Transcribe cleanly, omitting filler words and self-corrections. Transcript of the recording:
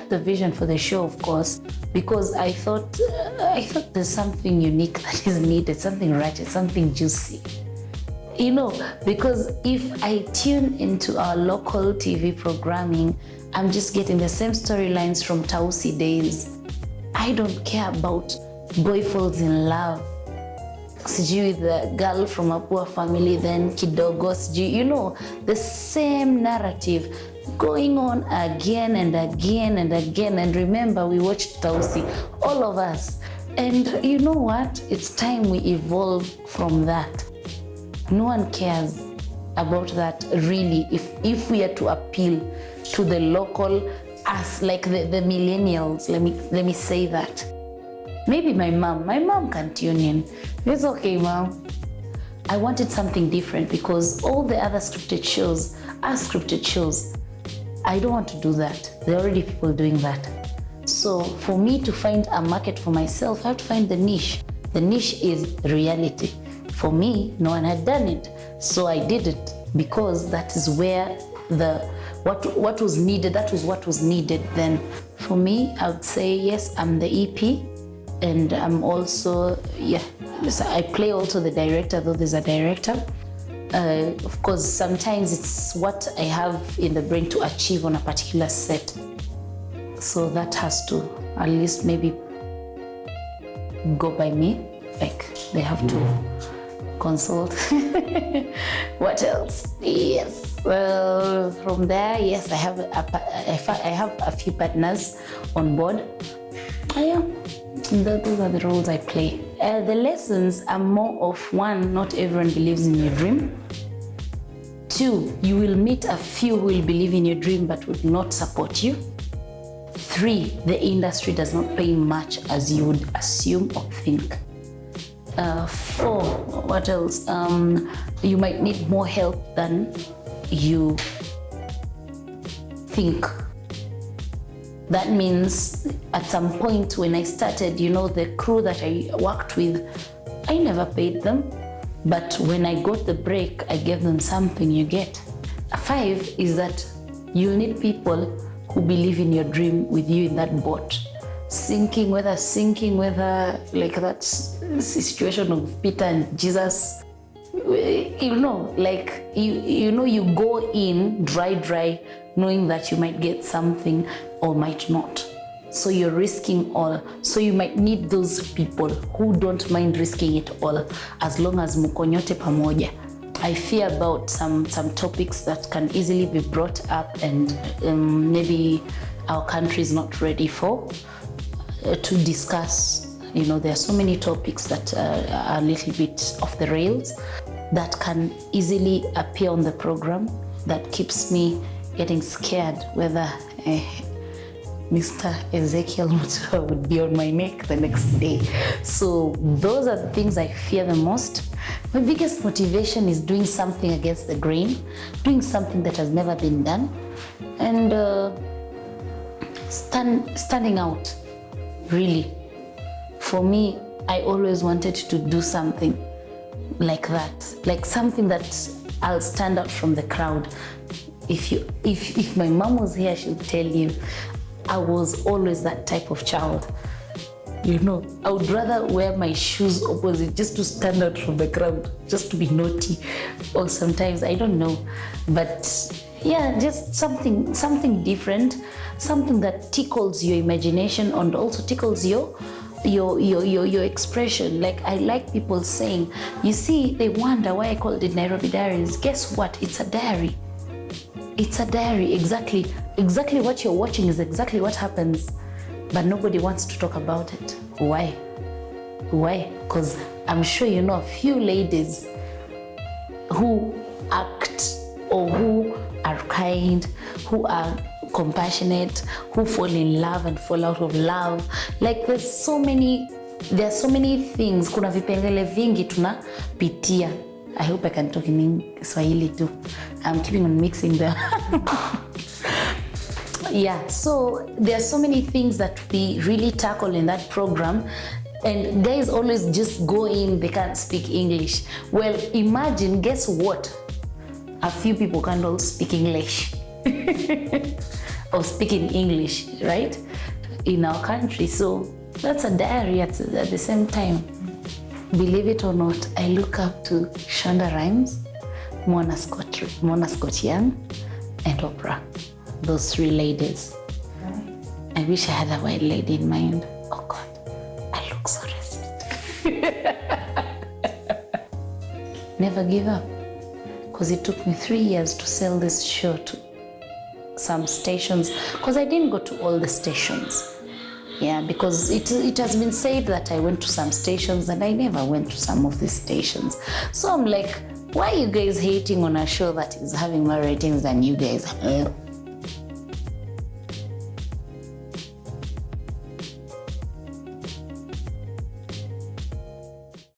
had the vision for the show, of course, because I thought there's something unique that is needed, something ratchet, something juicy. You know, because if I tune into our local TV programming, I'm just getting the same storylines from Tausi days. I don't care about boy falls in love, sijui the girl from a poor family, then kidogo, sijui, you know, the same narrative going on again and again and again. And remember, we watched Tausi, all of us. And you know what? It's time we evolve from that. No one cares about that really if we are to appeal to the local us, like the millennials. Let me say that. Maybe my mom can tune in. It's okay, Mom. I wanted something different because all the other scripted shows are scripted shows. I don't want to do that. There are already people doing that. So for me to find a market for myself, I have to find the niche. The niche is reality. For me, no one had done it. So I did it because that is where what was needed, that was what was needed then. For me, I would say, yes, I'm the EP. And I'm also, I play also the director, though there's a director. Of course, sometimes it's what I have in the brain to achieve on a particular set. So that has to at least maybe go by me. Like they have to consult. What else? Yes. Well, from there, yes, I have a few partners on board. Those are the roles I play. The lessons are more of: one, not everyone believes in your dream. Two, you will meet a few who will believe in your dream but would not support you. Three, the industry does not pay much as you would assume or think. Four, what else? You might need more help than you think. That means at some point when I started, you know, the crew that I worked with, I never paid them. But when I got the break, I gave them something. You get. 5 is that you'll need people who believe in your dream with you in that boat. Sinking, whether like that situation of Peter and Jesus, you know, like you go in dry, knowing that you might get something or might not. So you're risking all. So you might need those people who don't mind risking it all, as long as muko nyote pamoja. I fear about some topics that can easily be brought up and maybe our country is not ready for to discuss. You know, there are so many topics that are a little bit off the rails that can easily appear on the program. That keeps me getting scared whether Mr. Ezekiel Mutua would be on my neck the next day. So those are the things I fear the most. My biggest motivation is doing something against the grain, doing something that has never been done, and standing out, really. For me, I always wanted to do something like that, like something that I'll stand out from the crowd. If my mom was here, she'll tell you I was always that type of child. You know, I would rather wear my shoes opposite just to stand out from the crowd, just to be naughty, or sometimes I don't know. But yeah, just something different, something that tickles your imagination and also tickles your expression. Like I like people saying, you see, they wonder why I called it Nairobi Diaries. Guess what? It's a diary. It's a diary. Exactly what you're watching is exactly what happens, but nobody wants to talk about it. Why? Because I'm sure you know a few ladies who act or who are kind, who are compassionate, who fall in love and fall out of love. Like there are so many things. Kuna vipengele vingi tunapitia. I hope I can talk in Swahili too. I'm keeping on mixing them. Yeah, so there are so many things that we really tackle in that program, and guys always just go in, they can't speak English. Well, imagine, guess what? A few people can't all speak English. of speaking English, right? In our country. So that's a diary at the same time. Believe it or not, I look up to Shonda Rhimes, Mona Scott Young, and Oprah. Those three ladies. I wish I had a white lady in mind. Oh God, I look so racist. Never give up, because it took me 3 years to sell this show to some stations, because I didn't go to all the stations. Yeah, because it has been said that I went to some stations and I never went to some of these stations. So I'm like, why are you guys hating on a show that is having more ratings than you guys have?